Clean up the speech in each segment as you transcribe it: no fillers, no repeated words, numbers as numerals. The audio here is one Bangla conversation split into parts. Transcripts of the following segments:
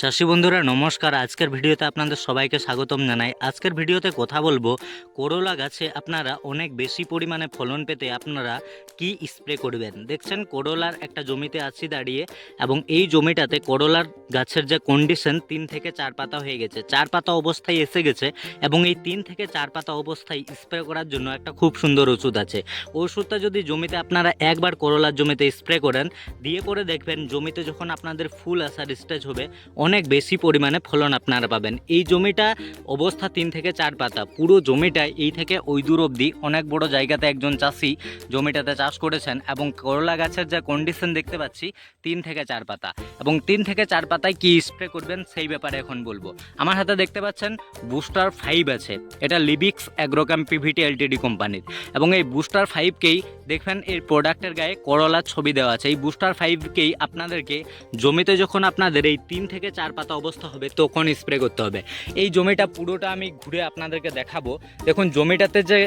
চাষি বন্ধুরা নমস্কার। আজকের ভিডিওতে আপনাদের সবাইকে স্বাগতম জানাই। আজকের ভিডিওতে কথা বলবো করলা গাছে আপনারা অনেক বেশি পরিমাণে ফলন পেতে আপনারা কি স্প্রে করবেন। দেখছেন করলার একটা জমিতে আছি দাঁড়িয়ে, এবং এই জমিটাতে করলার গাছের যে কন্ডিশন 3 থেকে 4 পাতা হয়ে গেছে, 4 পাতা অবস্থায় এসে গেছে, এবং এই 3 থেকে 4 পাতা অবস্থায় স্প্রে করার জন্য একটা খুব সুন্দর ওষুধ আছে। ওষুধটা যদি জমিতে আপনারা একবার করলার জমিতে স্প্রে করেন, দিয়ে পরে দেখবেন জমিতে যখন আপনাদের ফুল আসার স্টেজ হবে অনেক বেশি পরিমাণে ফলন আপনারা পাবেন। এই জমিটা অবস্থা 3 থেকে 4 পাতা, পুরো জমিটা এই থেকে ওই দূর অবধি অনেক বড় জায়গাতে একজন চাষি জমিটাতে চাষ করেছেন, এবং করলা গাছের যে কন্ডিশন দেখতে পাচ্ছি 3 থেকে 4 পাতা, এবং 3 থেকে 4 পাতায় কি স্প্রে করবেন সেই ব্যাপারে এখন বলবো। আমার হাতে দেখতে পাচ্ছেন বুস্টার 5 আছে, এটা লিবিক্স অ্যাগ্রোক্যাম পিভিটি এলটিডি কোম্পানির, এবং এই বুস্টার 5কেই দেখবেন এর প্রোডাক্টের গায়ে করলার ছবি দেওয়া আছে। এই বুস্টার 5কেই আপনাদেরকে জমিতে যখন আপনাদের এই 3 থেকে 4 পাতা অবস্থা হবে তখন স্প্রে করতে হবে। এই জমিটা পুরোটা আমি ঘুরে আপনাদেরকে দেখাবো। দেখুন জমিটাতে যে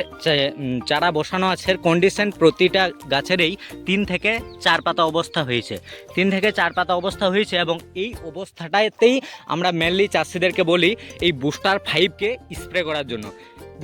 চারা বসানো আছে কন্ডিশন প্রতিটা গাছেরই 3 থেকে 4 পাতা অবস্থা হয়েছে, 3 থেকে 4 পাতা অবস্থা হয়েছে, এবং এই অবস্থাটাতেই আমরা মেনলি চাষিদেরকে বলি এই বুস্টার 5কে স্প্রে করার জন্য।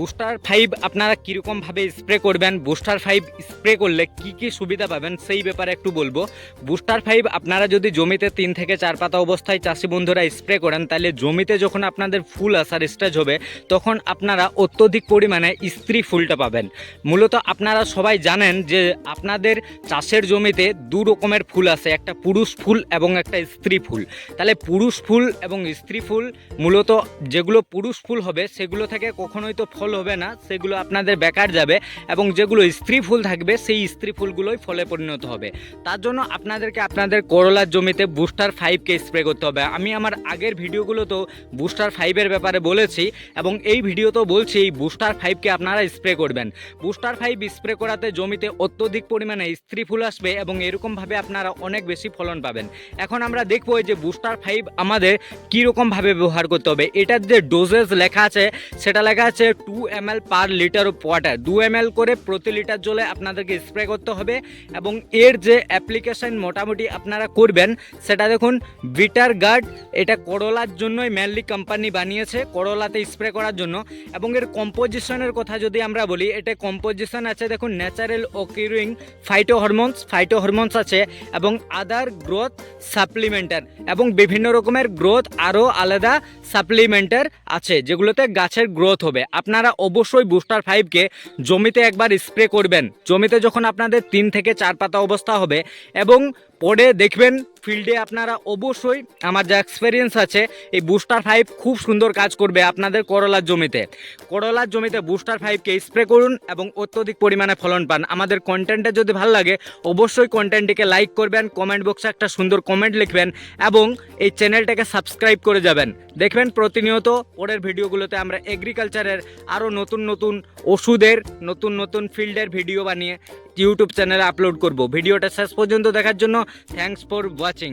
বুস্টার 5 আপনারা কীরকমভাবে স্প্রে করবেন, বুস্টার 5 স্প্রে করলে কি কি সুবিধা পাবেন সেই ব্যাপারে একটু বলবো। বুস্টার 5 আপনারা যদি জমিতে 3 থেকে 4 পাতা অবস্থায় চাষি বন্ধুরা স্প্রে করেন, তাহলে জমিতে যখন আপনাদের ফুল আসার স্টেজ হবে তখন আপনারা অত্যধিক পরিমাণে স্ত্রী ফুলটা পাবেন। মূলত আপনারা সবাই জানেন যে আপনাদের চাষের জমিতে দু রকমের ফুল আসে, একটা পুরুষ ফুল এবং একটা স্ত্রী ফুল। তাহলে পুরুষ ফুল এবং স্ত্রী ফুল, মূলত যেগুলো পুরুষ ফুল হবে সেগুলো থেকে কখনোই তো ফল হবে না, সেগুলো আপনাদের বেকার যাবে, এবং যেগুলো স্ত্রী ফুল থাকবে সেই স্ত্রী ফুলগুলোই ফলে পরিণত হবে। তার জন্য আপনাদেরকে আপনাদের করলার জমিতে বুস্টার 5কে স্প্রে করতে হবে। আমি আমার আগের ভিডিওগুলোতেও বুস্টার 5-এর ব্যাপারে বলেছি, এবং এই ভিডিওতেও বলছি এই বুস্টার 5কে আপনারা স্প্রে করবেন। বুস্টার 5 স্প্রে করাতে জমিতে অত্যধিক পরিমাণে স্ত্রী ফুল আসবে, এবং এরকমভাবে আপনারা অনেক বেশি ফলন পাবেন। এখন আমরা দেখব যে বুস্টার 5 আমাদের কীরকমভাবে ব্যবহার করতে হবে। এটার যে ডোজেস লেখা আছে সেটা লেখা আছে 2 ml per litre of water, 2 ml করে প্রতি লিটার জলে আপনাদেরকে স্প্রে করতে হবে। এবং এর যে অ্যাপ্লিকেশন মোটামুটি আপনারা করবেন সেটা দেখুন বিটার গার্ড, এটা করলার জন্যই মেনলি কোম্পানি বানিয়েছে, করলাতে স্প্রে করার জন্য। এবং এর কম্পোজিশনের কথা যদি আমরা বলি, এটা কম্পোজিশন আছে দেখুন ন্যাচারাল অকিউরিং ফাইটোহরমোনস আছে, এবং আদার গ্রোথ সাপ্লিমেন্টার, এবং বিভিন্ন রকমের গ্রোথ আরও আলাদা সাপ্লিমেন্টার আছে যেগুলোতে গাছের গ্রোথ হবে। আপনারা অবশ্যই বুস্টার 5কে জমিতে একবার স্প্রে করবেন জমিতে যখন আপনাদের 3 থেকে 4 পাতা অবস্থা হবে, এবং পরে দেখবেন ফিল্ডে আপনারা অবশ্যই, আমার যা এক্সপিরিয়েন্স আছে, এই বুস্টার 5 খুব সুন্দর কাজ করবে আপনাদের করলার জমিতে বুস্টার 5কে স্প্রে করুন এবং অত্যধিক পরিমাণে ফলন পান। আমাদের কন্টেন্টে যদি ভালো লাগে অবশ্যই কন্টেন্টটিকে লাইক করবেন, কমেন্ট বক্সে একটা সুন্দর কমেন্ট লিখবেন, এবং এই চ্যানেলটাকে সাবস্ক্রাইব করে যাবেন। দেখবেন প্রতিনিয়ত পরের ভিডিওগুলোতে আমরা এগ্রিকালচারের আরও নতুন নতুন ওষুধের নতুন ফিল্ডের ভিডিও বানিয়ে ইউটিউব চ্যানেলে আপলোড করব। ভিডিওটা শেষ পর্যন্ত দেখার জন্য থ্যাঙ্কস ফর ওয়াচিং।